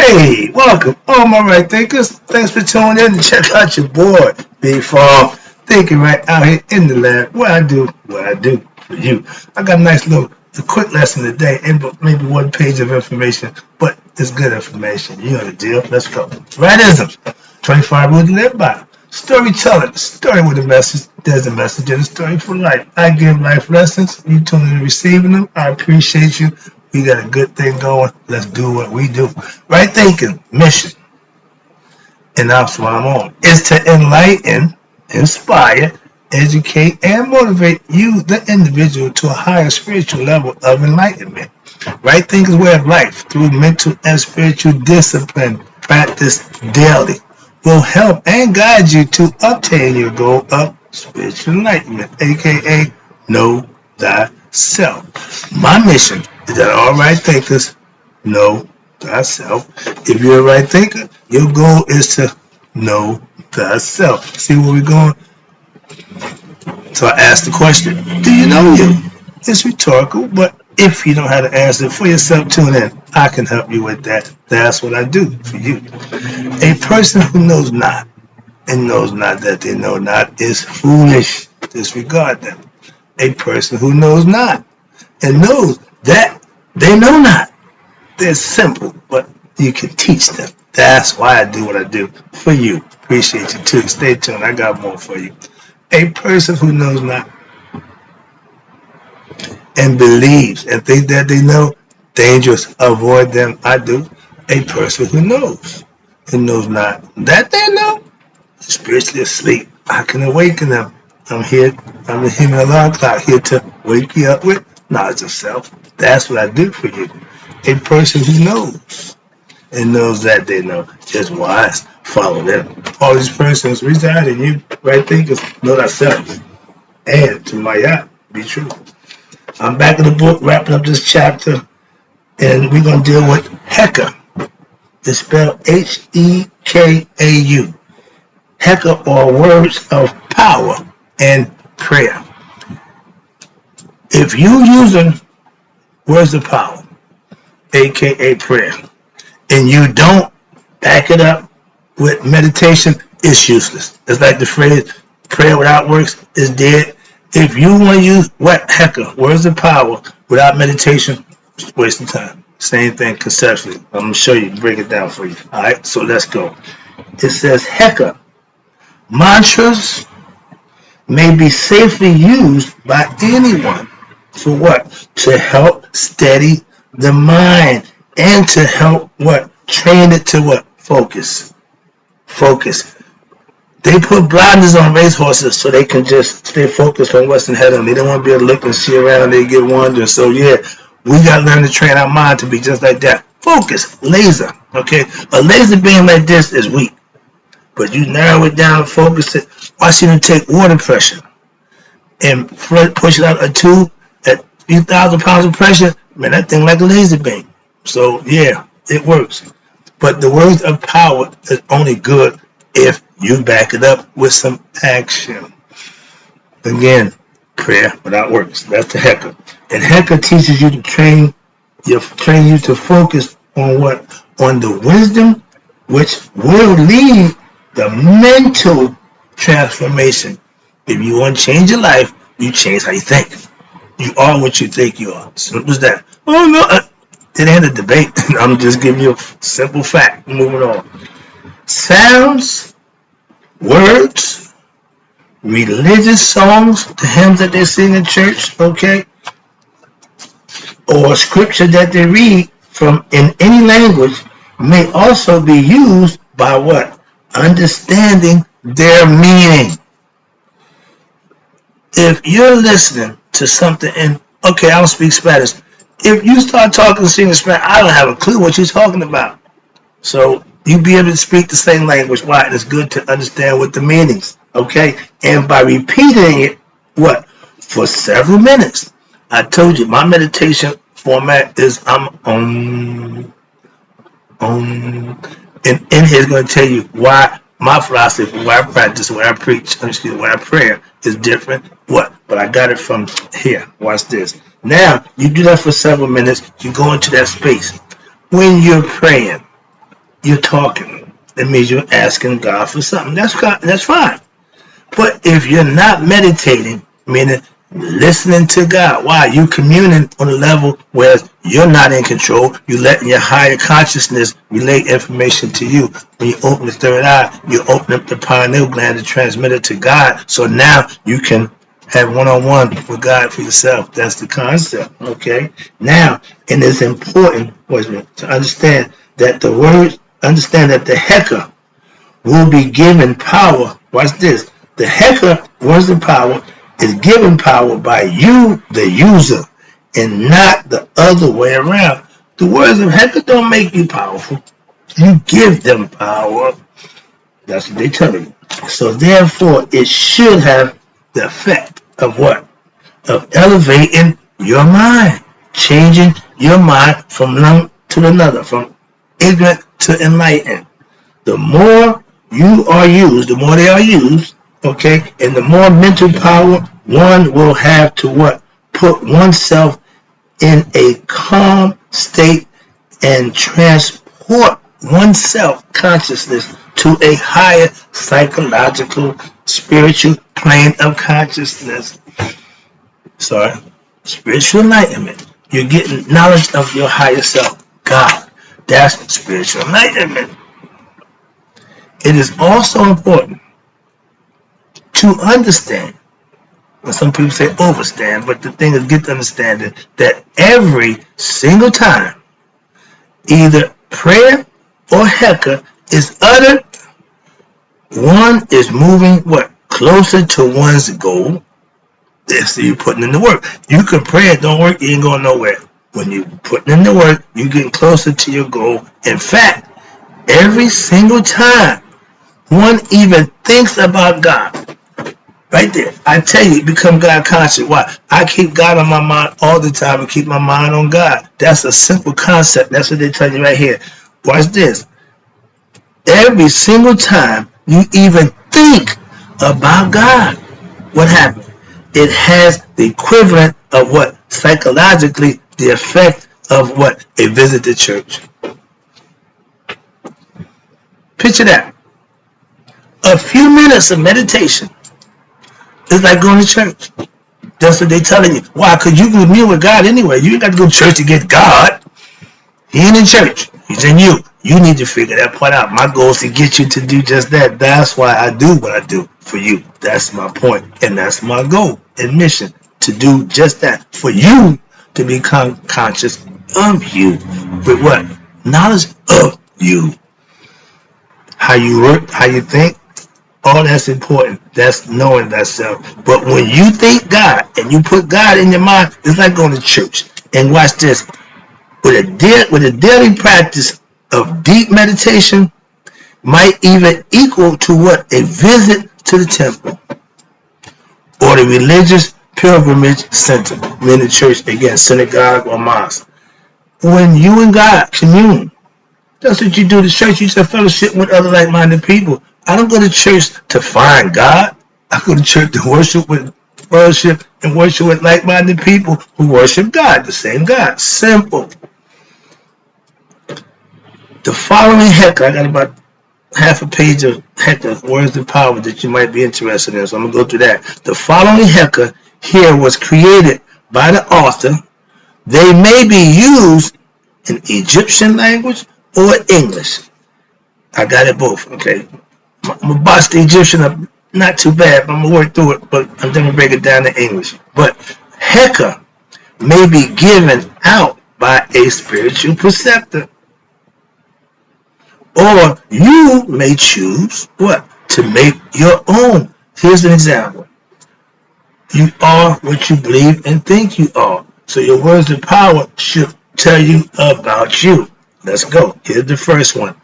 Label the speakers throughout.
Speaker 1: Hey, welcome, all my right thinkers. Thanks for tuning in to check out your boy, Big Farm, thinking right out here in the lab. What I do for you. I got a quick lesson today, and maybe one page of information, but it's good information. You know the deal. Let's go. Rightisms, 25 rules to live by. Storytelling, story with a message. There's a message in the story for life. I give life lessons. You tune in to receiving them. I appreciate you. We got a good thing going. Let's do what we do. Right thinking, mission, and that's what I'm on, is to enlighten, inspire, educate, and motivate you, the individual, to a higher spiritual level of enlightenment. Right thinking way of life through mental and spiritual discipline practice daily will help and guide you to obtain your goal of spiritual enlightenment, aka know thyself. My mission is that all right thinkers know thyself. If you're a right thinker, your goal is to know thyself. See where we're going? So I asked the question, do you know you? It's rhetorical, but if you don't have to answer it for yourself, tune in. I can help you with that. That's what I do for you. A person who knows not and knows not that they know not is foolish. Disregard them. A person who knows not and knows that they know not. They're simple, but you can teach them. That's why I do what I do for you. Appreciate you too. Stay tuned. I got more for you. A person who knows not and believes and think that they know, dangerous. Avoid them. I do. A person who knows and knows not that they know, spiritually asleep. I can awaken them. I'm the human alarm clock here to wake you up with knowledge of self. That's what I do for you. A person who knows and knows that they know. Just wise. Follow them. All these persons reside in you. Right thinkers know thyself. And to my yacht, be true. I'm back in the book, wrapping up this chapter, and we're going to deal with HEKAU. It's spelled HEKAU. HEKAU, or words of power and prayer. If you using words of power, aka prayer, and you don't back it up with meditation, it's useless. It's like the phrase, prayer without works is dead. If you want to use HEKAU, words of power, without meditation, it's a waste of time. Same thing conceptually. I'm going to show you, break it down for you. Alright, so let's go. It says HEKAU. Mantras may be safely used by anyone for what? To help steady the mind and to help what? Train it to what? Focus. Focus. They put blinders on racehorses so they can just stay focused on what's ahead of them. They don't want to be able to look and see around. They get wandering. So yeah, we got to learn to train our mind to be just like that. Focus. Laser. Okay? A laser beam like this is weak. But you narrow it down, focus it. Watch you take water pressure and push it out a tube at 3,000 pounds of pressure. Man, that thing like a laser beam. So yeah, it works. But the words of power is only good if you back it up with some action. Again, prayer without works. That's the HEKAU. And HEKAU teaches you to train you to focus on what? On the wisdom which will lead the mental transformation. If you want to change your life, you change how you think. You are what you think you are. Simple as that. Oh no, it ain't a debate. I'm just giving you a simple fact. Moving on. Sounds, words, religious songs, the hymns that they sing in church, okay, or scripture that they read from in any language may also be used by what? Understanding their meaning. If you're listening to something and, okay, I don't speak Spanish. If you start talking and singing Spanish, I don't have a clue what you're talking about. So you be able to speak the same language. Why? It's good to understand what the meanings, okay? And by repeating it, what? For several minutes. I told you, my meditation format is and in here is going to tell you why my philosophy, why I practice, why I preach, why I pray is different. What? But I got it from here. Watch this. Now, you do that for several minutes. You go into that space. When you're praying, you're talking. It means you're asking God for something. That's fine. But if you're not meditating, meaning listening to God, why? You communing on a level where you're not in control. You letting your higher consciousness relate information to you. When you open the third eye, you open up the pineal gland to transmit it to God. So now you can have one-on-one with God for yourself. That's the concept. Okay. Now, and it's important to understand that the HEKAU will be given power. Watch this. The HEKAU, words of power, is given power by you, the user, and not the other way around. The words of HEKAU don't make you powerful. You give them power. That's what they tell you. So therefore, it should have the effect of what? Of elevating your mind, changing your mind from one to another, from ignorant to enlightened. The more you are used, the more they are used, okay, and the more mental power one will have to what? Put oneself in a calm state and transport oneself consciousness to a higher psychological, spiritual plane of consciousness. Spiritual enlightenment. You're getting knowledge of your higher self, God. That's spiritual enlightenment. It is also important to understand, and some people say overstand, but the thing is get to understanding that every single time either prayer or HEKAU is uttered, one is moving what? Closer to one's goal. So you're putting in the work. You can pray, it don't work, you ain't going nowhere. When you're putting in the work, you're getting closer to your goal. In fact, every single time one even thinks about God, right there, I tell you, become God conscious. Why? I keep God on my mind all the time and keep my mind on God. That's a simple concept. That's what they tell you right here. Watch this. Every single time you even think about God, what happens? It has the equivalent of what? Psychologically, the effect of what? A visit to church. Picture that. A few minutes of meditation is like going to church. That's what they're telling you. Why? Because you can commune with God anyway. You ain't got to go to church to get God. He ain't in church. He's in you. You need to figure that part out. My goal is to get you to do just that. That's why I do what I do for you. That's my point. And that's my goal and mission, to do just that. For you to become conscious of you. With what? Knowledge of you. How you work, how you think. All that's important. That's knowing that self. But when you think God and you put God in your mind, it's like going to church. And watch this. With a daily practice of deep meditation might even equal to what? A visit to the temple or the religious pilgrimage center, meaning church, again, synagogue or mosque. When you and God commune, that's what you do to church. You just fellowship with other like-minded people. I don't go to church to find God. I go to church to worship with like-minded people who worship God, the same God. Simple. The following HEKAU, I got about half a page of HEKAU, words of power, that you might be interested in, so I'm going to go through that. The following HEKAU here was created by the author. They may be used in Egyptian language or English. I got it both, okay. I'm going to bust the Egyptian up, not too bad, but I'm going to work through it, but I'm going to break it down to English. But HEKAU may be given out by a spiritual preceptor. Or you may choose what? To make your own. Here's an example. You are what you believe and think you are. So your words of power should tell you about you. Let's go. Here's the first one.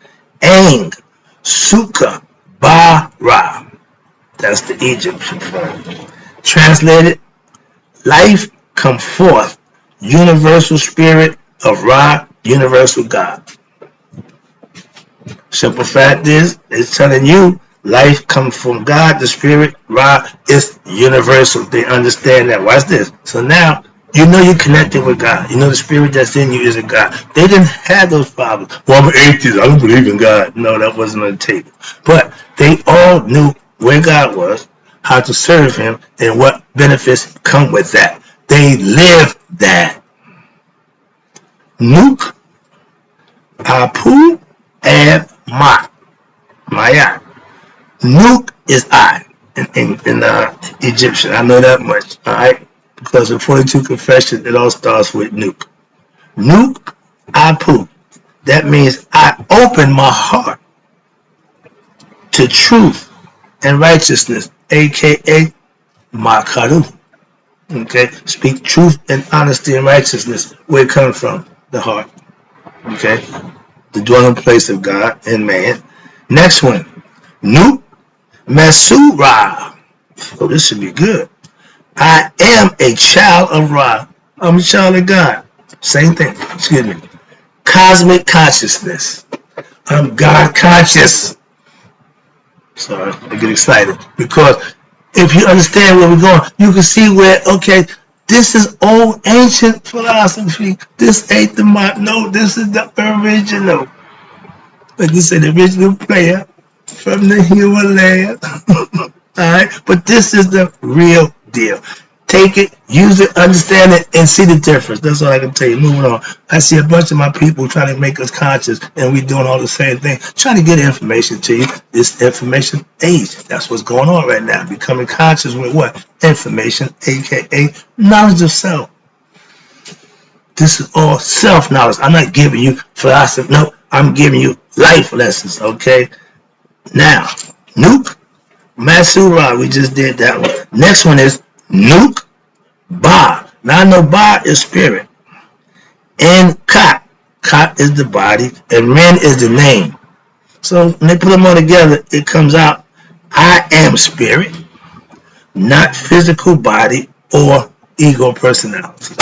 Speaker 1: Ang Suka Ba-Ra. That's the Egyptian form. Translated, life come forth, universal spirit of Ra, universal God. Simple fact is, it's telling you life comes from God, the spirit. Ra is universal. They understand that. Watch this. So now, You know you're connected with God. You know the spirit that's in you is a God. They didn't have those problems. Well, I'm an atheist. I don't believe in God. No, that wasn't on the table. But they all knew where God was, how to serve him, and what benefits come with that. They lived that. Nuke, Apu, and Maya. Nuke is I in Egyptian. I know that much. All right, because in 42 confession, it all starts with Nuke. Nuke, Apu. That means I open my heart to truth and righteousness, aka Makaru. Okay, speak truth and honesty and righteousness. Where it comes from? The heart. Okay, the dwelling place of God and man. Next one, Nuke Mesura. Oh, this should be good. I am a child of Ra. I'm a child of God. Same thing. Excuse me. Cosmic consciousness. I'm God conscious. Sorry, I get excited because if you understand where we're going, you can see where, okay, this is old ancient philosophy. This ain't the no, this is the original. Like you said, the original player from the Himalaya. Alright, but this is the real deal. Take it, use it, understand it, and see the difference. That's all I can tell you. Moving on. I see a bunch of my people trying to make us conscious, and we doing all the same thing. Trying to get information to you. This information age. That's what's going on right now. Becoming conscious with what? Information, aka knowledge of self. This is all self-knowledge. I'm not giving you philosophy. No, I'm giving you life lessons, okay? Now, Nuke Masura, we just did that one. Next one is Nuke Ba. Now I know Ba is spirit. And Kat. Kat is the body. And Ren is the name. So when they put them all together, it comes out, I am spirit, not physical body or ego personality.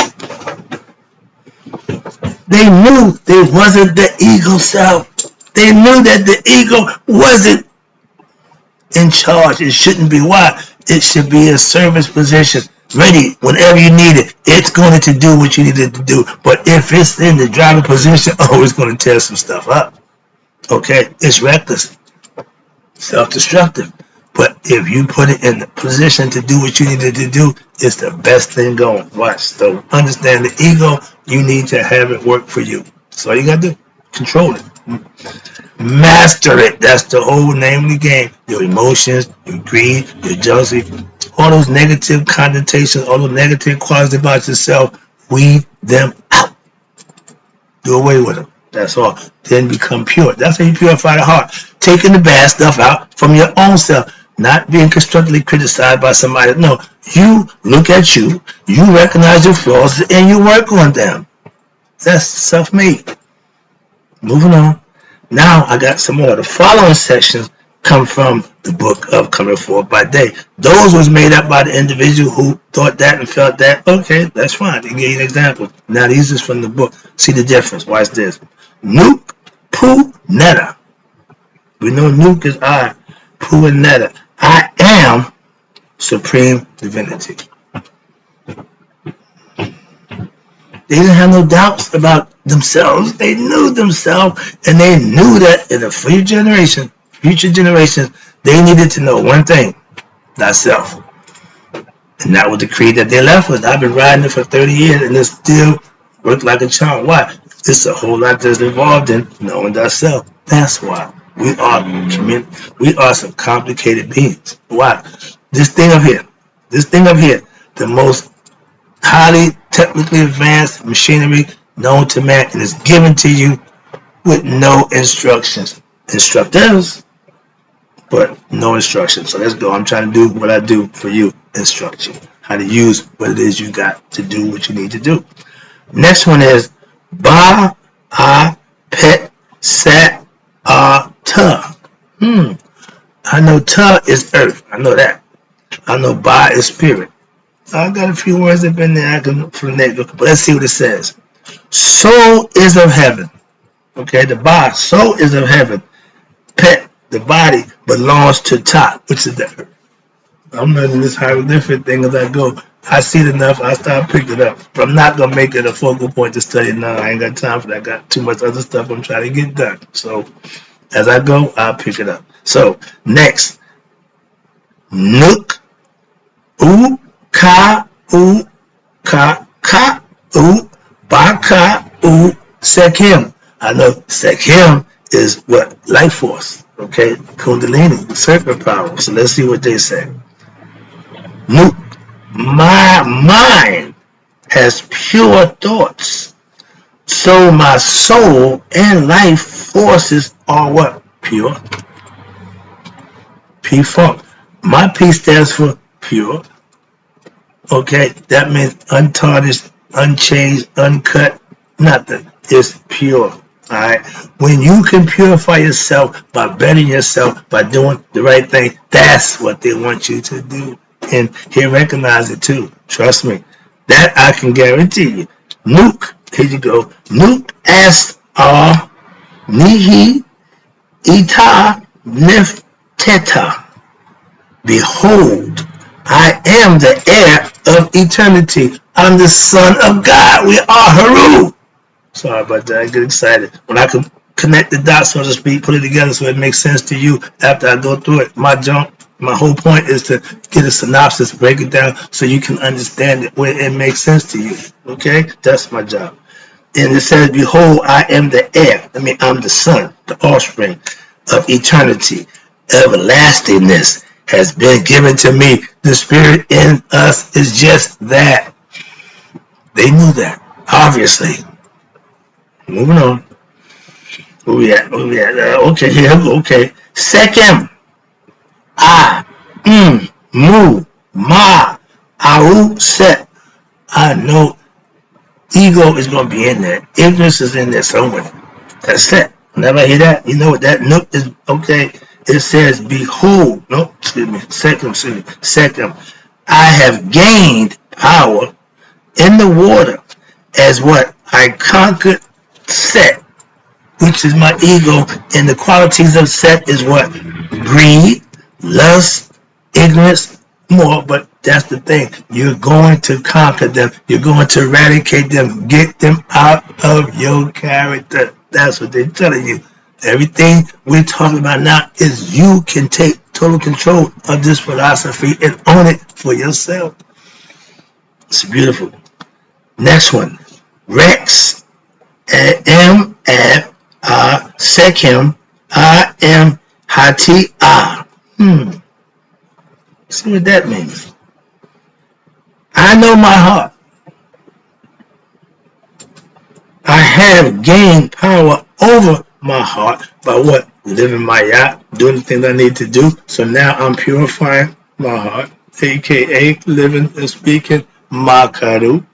Speaker 1: They knew they wasn't the ego self. They knew that the ego wasn't in charge. It shouldn't be. Why? It should be a service position, ready whenever you need it. It's going to do what you need it to do. But if it's in the driving position, oh, it's going to tear some stuff up. Okay, it's reckless, self-destructive. But if you put it in the position to do what you needed to do, it's the best thing going. Watch. So understand the ego, you need to have it work for you. That's all you got to do. Control it. Master it. That's the whole name of the game. Your emotions, your greed, your jealousy, all those negative connotations, all those negative qualities about yourself, weed them out. Do away with them. That's all. Then become pure. That's how you purify the heart. Taking the bad stuff out from your own self. Not being constructively criticized by somebody. No, you look at you recognize your flaws, and you work on them. That's self-made. Moving on. Now I got some more. The following sections come from the book of Coming Forth by Day. Those was made up by the individual who thought that and felt that. Okay, that's fine. They gave you an example. Now these is from the book. See the difference. Watch this. Nuke, Pu, Netta. We know Nuke is I, Pu, and Netta. I am supreme divinity. They didn't have no doubts about themselves. They knew themselves, and they knew that in the future generations, they needed to know one thing, thyself. And that was the creed that they left with. I've been riding it for 30 years, and it still worked like a charm. Why? It's a whole lot that's involved in knowing thyself. That's why. We are some complicated beings. Why? This thing up here, the most highly technically advanced machinery known to man, and is given to you with no instructions. Instructors, but no instructions. So let's go. I'm trying to do what I do for you. Instruction. How to use what it is you got to do what you need to do. Next one is Ba A Pet Sat A Ta. I know Ta is earth. I know that. I know Ba is spirit. I got a few words up in there I can finesse, but let's see what it says. Soul is of heaven. Okay, the Ba, soul is of heaven. Pet, the body, belongs to Ta, which is the earth. I'm learning this hieroglyphic thing as I go. I see it enough, I start picking it up. But I'm not gonna make it a focal point to study now. I ain't got time for that. I got too much other stuff I'm trying to get done. So as I go, I'll pick it up. So next, Nook, U, Ka, U, Ka, U, Baka, U, Sekim. I know Sekim is what? Life force. Okay? Kundalini, serpent power. So let's see what they say. Nook, my mind has pure thoughts. So my soul and life forces are what? Pure. P-Funk. My P stands for pure. Okay, that means untarnished, unchanged, uncut, nothing. It's pure. Alright? When you can purify yourself by bettering yourself, by doing the right thing, that's what they want you to do. And he recognized it too. Trust me. That I can guarantee you. Nuke, here you go. Nuke est nihi ita nifteta. Behold, I am the heir of eternity. I'm the son of God. We are Haru. Sorry about that. I get excited. When I can connect the dots, so to speak, put it together so it makes sense to you after I go through it. My whole point is to get a synopsis, break it down so you can understand it where it makes sense to you. Okay? That's my job. And it says, behold, I am the heir. I mean, I'm the son, the offspring of eternity. Everlastingness has been given to me. The spirit in us is just that. They knew that, obviously. Moving on. Where we at? Okay, here we go. Okay. Second, I, mu, ma, au, set. I know ego is going to be in there. Ignorance is in there somewhere. That's it. Whenever I hear that, you know what that note is. Okay. It says, behold, no, excuse me, second, I have gained power in the water as what? I conquered Set, which is my ego, and the qualities of Set is what? Greed, lust, ignorance, more, but that's the thing. You're going to conquer them. You're going to eradicate them. Get them out of your character. That's what they're telling you. Everything we're talking about now is you can take total control of this philosophy and own it for yourself. It's beautiful. Next one. Rex. M at Sekim. I am Hati A. See what that means. I know my heart. I have gained power over my heart by what? Living my yacht, doing the things I need to do. So now I'm purifying my heart, aka living and speaking Makaru.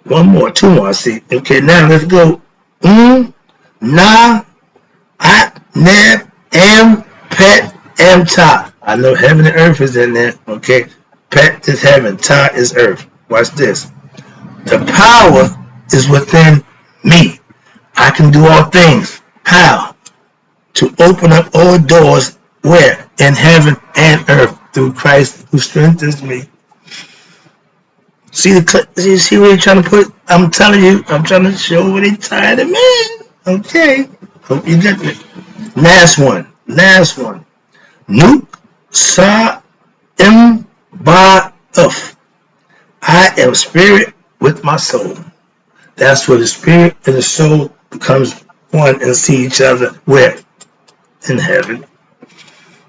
Speaker 1: One more, two more, I see. Okay, now let's go. Na, At, Neb, Am, Pet, Am, Ta. I know heaven and earth is in there. Okay, Pet is heaven, Ta is earth. Watch this. The power is within me. I can do all things. How? To open up all doors where? In heaven and earth through Christ who strengthens me. See where you're trying to put? I'm telling you, I'm trying to show what he's trying to mean. Okay. Hope you get it. Last one. Nuk sa im ba uf. I am spirit with my soul. That's where the spirit and the soul becomes one and see each other where? In heaven.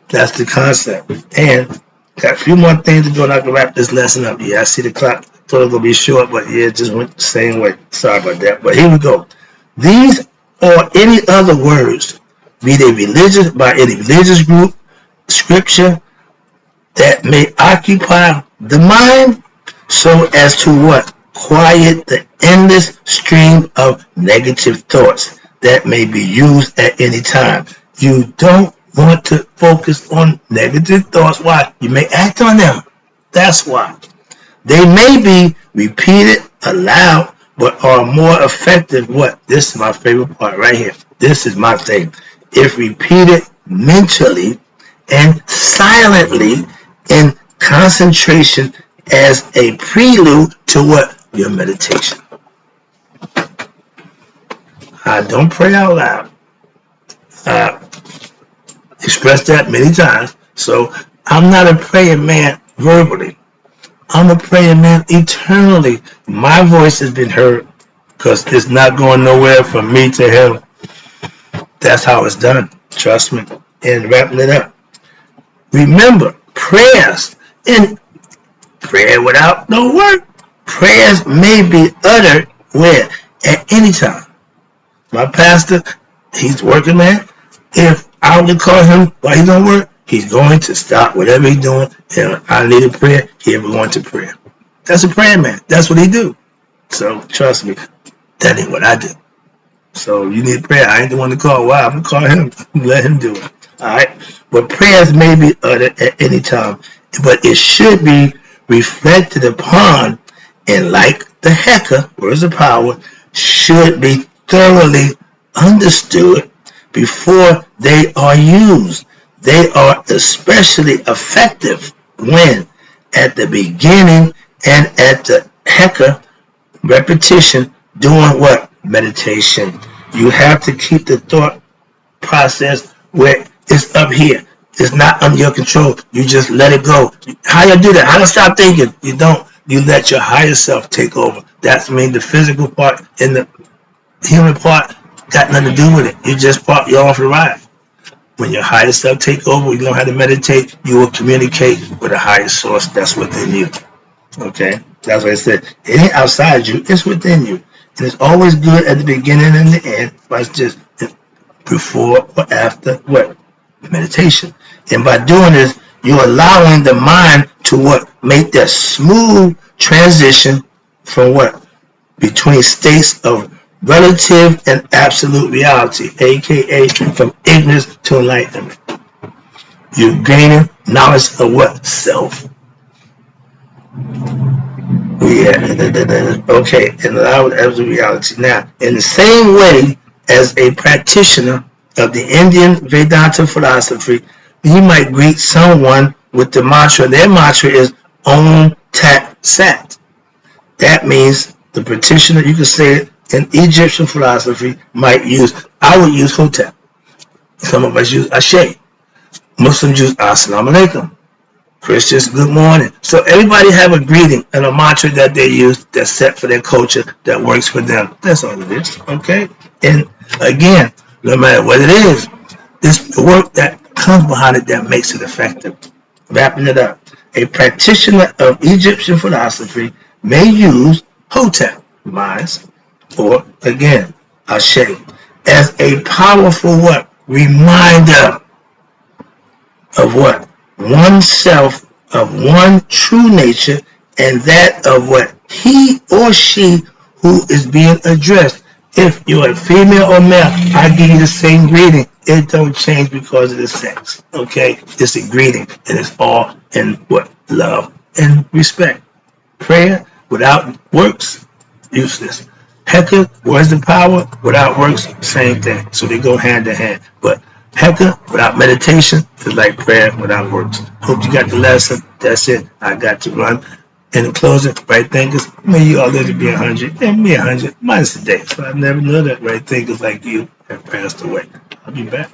Speaker 1: That's the concept. And got a few more things to do and I can wrap this lesson up. Yeah, I see the clock. Thought it was going to be short, but yeah, it just went the same way. Sorry about that. But here we go. These or any other words, be they religious, by any religious group, scripture, that may occupy the mind so as to what? Quiet the endless stream of negative thoughts that may be used at any time. You don't want to focus on negative thoughts. Why? You may act on them. That's why. They may be repeated aloud, but are more effective. What? This is my favorite part right here. This is my thing. If repeated mentally and silently in concentration as a prelude to what? Your meditation. I don't pray out loud. I expressed that many times. So I'm not a praying man verbally. I'm a praying man eternally. My voice has been heard because it's not going nowhere from me to him. That's how it's done. Trust me. And wrapping it up. Remember, prayers and prayer without no word. Prayers may be uttered where? At any time. My pastor, he's working, man. If I would call him while he's on work, he's going to stop whatever he's doing. And I need a prayer, he'll be going to prayer. That's a prayer man. That's what he do. So trust me, that ain't what I do. So you need prayer. I ain't the one to call. Wow, I'm going to call him. Let him do it. All right? But prayers may be uttered at any time. But it should be reflected upon, and like the HEKAU, words of power, should be thoroughly understood before they are used. They are especially effective when at the beginning and at the HEKAU repetition doing what? Meditation. You have to keep the thought process where it's up here. It's not under your control. You just let it go. How you do that? How to stop thinking? You don't. You let your higher self take over. That's mean the physical part and the human part got nothing to do with it. You just part. You're off the ride. When your higher self take over, you know how to meditate. You will communicate with a higher source that's within you. Okay, that's what I said. It ain't outside you. It's within you, and it's always good at the beginning and the end. But it's just before or after what? Meditation. And by doing this, you're allowing the mind to what? Make that smooth transition from what? Between states of relative and absolute reality, aka from ignorance to enlightenment. You're gaining knowledge of what? Self. Yeah, okay, and allow it as a reality. Now, in the same way as a practitioner of the Indian Vedanta philosophy, you might greet someone with the mantra. Their mantra is Om Tat Sat. That means the practitioner, you can say it in Egyptian philosophy, might use, I would use Hotep. Some of us use Ashe. Muslims use Assalamu Alaikum. Christians, good morning. So everybody have a greeting and a mantra that they use that's set for their culture, that works for them. That's all it is, okay? And again, no matter what it is, it's the work that comes behind it that makes it effective. Wrapping it up, a practitioner of Egyptian philosophy may use Hotep, minds, or again, Ashe, as a powerful what? Reminder of what? Oneself, of one true nature, and that of what he or she who is being addressed. If you're a female or male, I give you the same greeting. It don't change because of the sex. Okay? It's a greeting, and it's all in what? Love and respect. Prayer without works, useless. HEKAU, words of power, without works, same thing. So they go hand in hand. But HEKAU without meditation is like prayer without works. Hope you got the lesson. That's it. I got to run. In closing, right thinkers, may you all live to be 100 and me 100 minus a day. So I never know that right thinkers like you have passed away. I'll be back.